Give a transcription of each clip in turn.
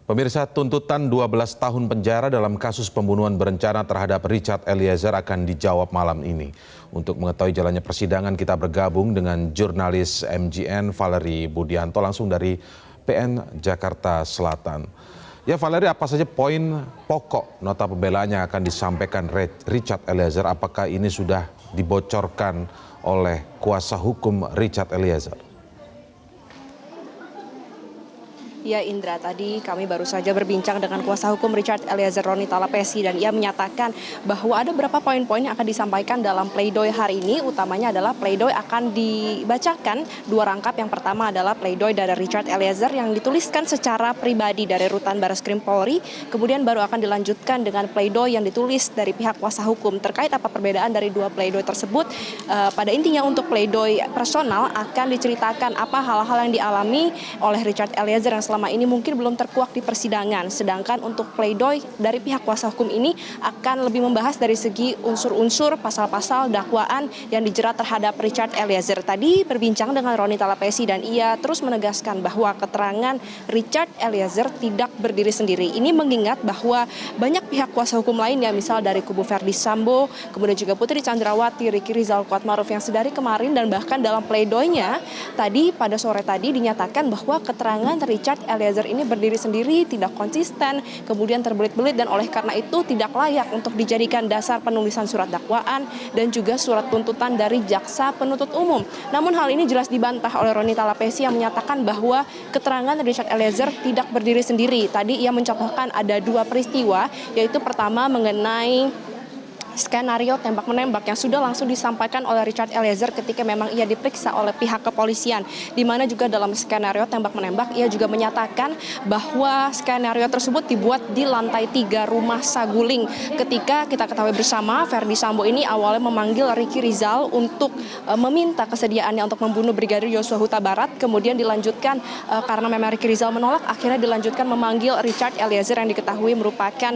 Pemirsa, tuntutan 12 tahun penjara dalam kasus pembunuhan berencana terhadap Richard Eliezer akan dijawab malam ini. Untuk mengetahui jalannya persidangan, kita bergabung dengan jurnalis MGN Valerie Budianto langsung dari PN Jakarta Selatan. Ya Valerie, apa saja poin pokok nota pembelaan yang akan disampaikan Richard Eliezer? Apakah ini sudah dibocorkan oleh kuasa hukum Richard Eliezer? Ya Indra, tadi kami baru saja berbincang dengan kuasa hukum Richard Eliezer, Roni Talapesi, dan ia menyatakan bahwa ada beberapa poin-poin yang akan disampaikan dalam pledoi hari ini. Utamanya adalah pledoi akan dibacakan dua rangkap. Yang pertama adalah pledoi dari Richard Eliezer yang dituliskan secara pribadi dari Rutan Barreskrim Polri. Kemudian baru akan dilanjutkan dengan pledoi yang ditulis dari pihak kuasa hukum. Terkait apa perbedaan dari dua pledoi tersebut, pada intinya untuk pledoi personal akan diceritakan apa hal-hal yang dialami oleh Richard Eliezer yang selama ini mungkin belum terkuak di persidangan. Sedangkan untuk pledoi dari pihak kuasa hukum ini akan lebih membahas dari segi unsur-unsur pasal-pasal dakwaan yang dijerat terhadap Richard Eliezer. Tadi berbincang dengan Roni Talapesi dan ia terus menegaskan bahwa keterangan Richard Eliezer tidak berdiri sendiri. Ini mengingat bahwa banyak pihak kuasa hukum lainnya, misal dari kubu Ferdy Sambo, kemudian juga Putri Chandrawati, Ricky Rizal, Kuatmaruf yang sedari kemarin, dan bahkan dalam pledoinya tadi pada sore tadi dinyatakan bahwa keterangan Richard Eliezer ini berdiri sendiri, tidak konsisten, kemudian terbelit-belit, dan oleh karena itu tidak layak untuk dijadikan dasar penulisan surat dakwaan dan juga surat tuntutan dari jaksa penuntut umum. Namun hal ini jelas dibantah oleh Roni Talapesi yang menyatakan bahwa keterangan Richard Eliezer tidak berdiri sendiri. Tadi ia mencontohkan ada dua peristiwa, yaitu pertama mengenai skenario tembak-menembak yang sudah langsung disampaikan oleh Richard Eliezer ketika memang ia diperiksa oleh pihak kepolisian, di mana juga dalam skenario tembak-menembak ia juga menyatakan bahwa skenario tersebut dibuat di lantai 3 rumah saguling. Ketika kita ketahui bersama, Ferdy Sambo ini awalnya memanggil Ricky Rizal untuk meminta kesediaannya untuk membunuh Brigadir Yosua Huta Barat, kemudian dilanjutkan karena memang Ricky Rizal menolak, akhirnya dilanjutkan memanggil Richard Eliezer yang diketahui merupakan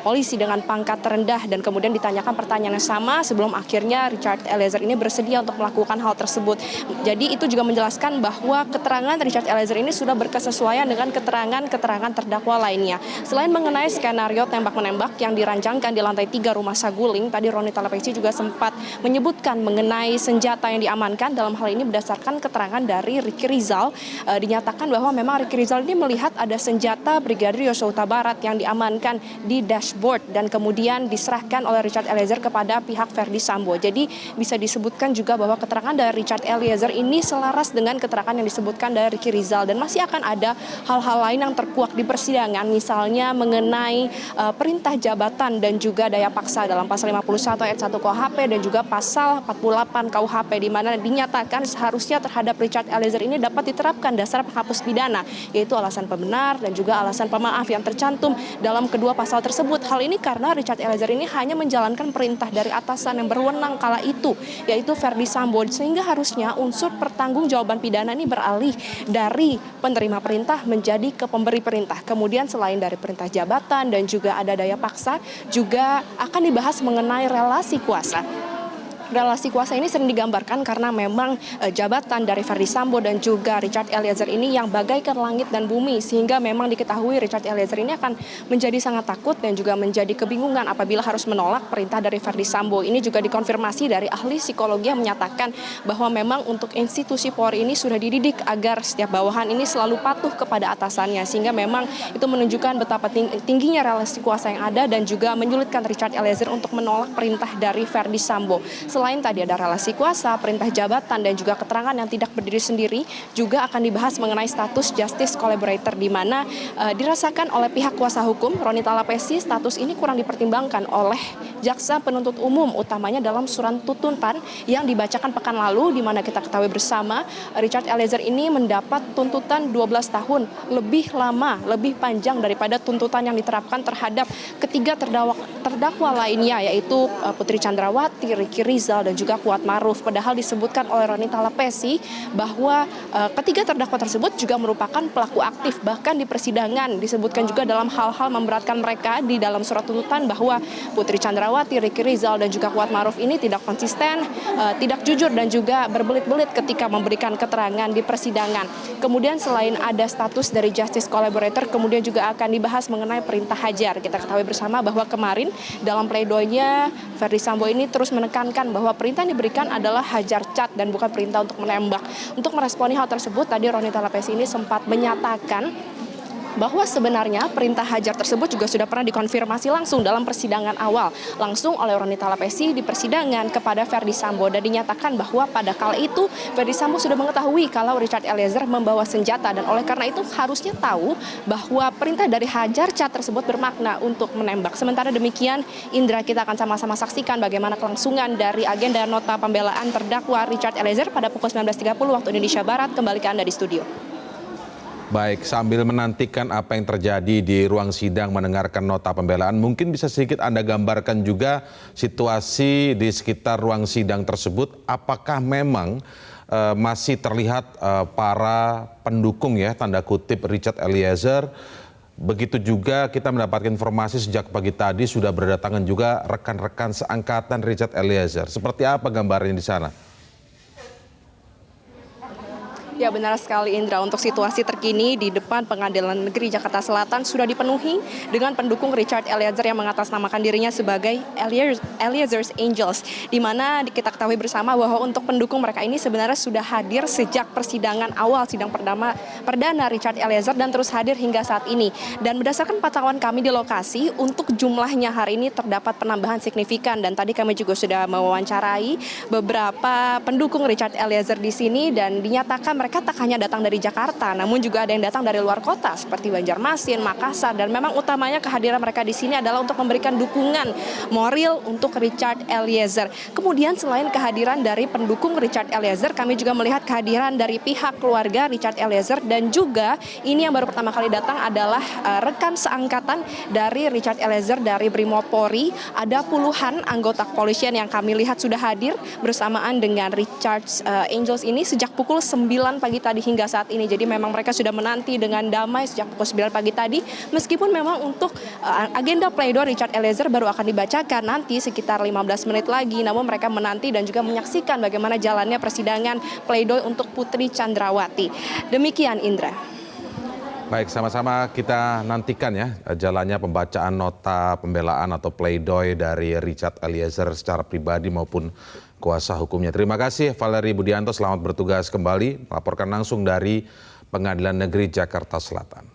polisi dengan pangkat terendah, dan kemudian ditanya pertanyaan yang sama sebelum akhirnya Richard Eliezer ini bersedia untuk melakukan hal tersebut. Jadi itu juga menjelaskan bahwa keterangan Richard Eliezer ini sudah berkesesuaian dengan keterangan terdakwa lainnya. Selain mengenai skenario tembak-menembak yang dirancangkan di lantai 3 rumah saguling, tadi Roni Talapesi juga sempat menyebutkan mengenai senjata yang diamankan. Dalam hal ini berdasarkan keterangan dari Ricky Rizal, dinyatakan bahwa memang Ricky Rizal ini melihat ada senjata Brigadir Yosua Huta Barat yang diamankan di dashboard dan kemudian diserahkan oleh Richard Eliezer kepada pihak Ferdy Sambo. Jadi bisa disebutkan juga bahwa keterangan dari Richard Eliezer ini selaras dengan keterangan yang disebutkan dari Ricky Rizal, dan masih akan ada hal-hal lain yang terkuak di persidangan, misalnya mengenai perintah jabatan dan juga daya paksa dalam pasal 51 ayat 1 KUHP dan juga pasal 48 KUHP, di mana dinyatakan seharusnya terhadap Richard Eliezer ini dapat diterapkan dasar penghapus pidana, yaitu alasan pembenar dan juga alasan pemaaf yang tercantum dalam kedua pasal tersebut. Hal ini karena Richard Eliezer ini hanya menjalankan perintah dari atasan yang berwenang kala itu, yaitu Ferdy Sambo, sehingga harusnya unsur pertanggungjawaban pidana ini beralih dari penerima perintah menjadi ke pemberi perintah. Kemudian selain dari perintah jabatan dan juga ada daya paksa, juga akan dibahas mengenai relasi kuasa. Relasi kuasa ini sering digambarkan karena memang jabatan dari Ferdy Sambo dan juga Richard Eliezer ini yang bagaikan langit dan bumi, sehingga memang diketahui Richard Eliezer ini akan menjadi sangat takut dan juga menjadi kebingungan apabila harus menolak perintah dari Ferdy Sambo. Ini juga dikonfirmasi dari ahli psikologi yang menyatakan bahwa memang untuk institusi Polri ini sudah dididik agar setiap bawahan ini selalu patuh kepada atasannya, sehingga memang itu menunjukkan betapa tingginya relasi kuasa yang ada dan juga menyulitkan Richard Eliezer untuk menolak perintah dari Ferdy Sambo. Selain tadi ada relasi kuasa, perintah jabatan, dan juga keterangan yang tidak berdiri sendiri, juga akan dibahas mengenai status justice collaborator, di mana dirasakan oleh pihak kuasa hukum Roni Talapesi status ini kurang dipertimbangkan oleh jaksa penuntut umum, utamanya dalam surat tuntutan yang dibacakan pekan lalu, di mana kita ketahui bersama Richard Eliezer ini mendapat tuntutan 12 tahun, lebih lama, lebih panjang daripada tuntutan yang diterapkan terhadap ketiga terdakwa lainnya, yaitu Putri Chandrawati, Ricky Rizal, Rizal dan juga Kuat Maruf. Padahal disebutkan oleh Roni Talapesi bahwa ketiga terdakwa tersebut juga merupakan pelaku aktif. Bahkan di persidangan disebutkan juga dalam hal-hal memberatkan mereka di dalam surat tuntutan bahwa Putri Chandrawati, Riki Rizal dan juga Kuat Maruf ini tidak konsisten, tidak jujur dan juga berbelit-belit ketika memberikan keterangan di persidangan. Kemudian selain ada status dari Justice Collaborator, kemudian juga akan dibahas mengenai perintah hajar. Kita ketahui bersama bahwa kemarin dalam pleidoinya Verdi Sambo ini terus menekankan bahwa perintah yang diberikan adalah hajar cat dan bukan perintah untuk menembak. Untuk meresponi hal tersebut, tadi Roni Talapesi ini sempat menyatakan bahwa sebenarnya perintah hajar tersebut juga sudah pernah dikonfirmasi langsung dalam persidangan awal langsung oleh Roni Talapesi di persidangan kepada Verdi Sambo, dan dinyatakan bahwa pada kala itu Verdi Sambo sudah mengetahui kalau Richard Eliezer membawa senjata dan oleh karena itu harusnya tahu bahwa perintah dari hajar cat tersebut bermakna untuk menembak. Sementara demikian, Indra, kita akan sama-sama saksikan bagaimana kelangsungan dari agenda nota pembelaan terdakwa Richard Eliezer pada pukul 19.30 waktu Indonesia Barat. Kembali ke Anda di studio. Baik, sambil menantikan apa yang terjadi di ruang sidang mendengarkan nota pembelaan, mungkin bisa sedikit Anda gambarkan juga situasi di sekitar ruang sidang tersebut. Apakah memang masih terlihat para pendukung ya, tanda kutip, Richard Eliezer? Begitu juga kita mendapatkan informasi sejak pagi tadi sudah berdatangan juga rekan-rekan seangkatan Richard Eliezer. Seperti apa gambarnya di sana? Ya, benar sekali Indra, untuk situasi terkini di depan Pengadilan Negeri Jakarta Selatan sudah dipenuhi dengan pendukung Richard Eliezer yang mengatasnamakan dirinya sebagai Eliezer's Angels, di mana kita ketahui bersama bahwa untuk pendukung mereka ini sebenarnya sudah hadir sejak persidangan awal sidang perdana Richard Eliezer dan terus hadir hingga saat ini. Dan berdasarkan pantauan kami di lokasi, untuk jumlahnya hari ini terdapat penambahan signifikan, dan tadi kami juga sudah mewawancarai beberapa pendukung Richard Eliezer di sini dan dinyatakan mereka tak hanya datang dari Jakarta, namun juga ada yang datang dari luar kota seperti Banjarmasin, Makassar, dan memang utamanya kehadiran mereka di sini adalah untuk memberikan dukungan moral untuk Richard Eliezer. Kemudian selain kehadiran dari pendukung Richard Eliezer, kami juga melihat kehadiran dari pihak keluarga Richard Eliezer, dan juga ini yang baru pertama kali datang adalah rekan seangkatan dari Richard Eliezer dari Brimopolri. Ada puluhan anggota kepolisian yang kami lihat sudah hadir bersamaan dengan Richard's Angels ini sejak pukul 9 pagi tadi hingga saat ini. Jadi memang mereka sudah menanti dengan damai sejak pukul 9 pagi tadi, meskipun memang untuk agenda pledoi Richard Eliezer baru akan dibacakan nanti sekitar 15 menit lagi, namun mereka menanti dan juga menyaksikan bagaimana jalannya persidangan pledoi untuk Putri Chandrawati. Demikian Indra. Baik, sama-sama kita nantikan ya jalannya pembacaan nota pembelaan atau pledoi dari Richard Eliezer secara pribadi maupun kuasa hukumnya. Terima kasih Valerie Budianto, selamat bertugas kembali, melaporkan langsung dari Pengadilan Negeri Jakarta Selatan.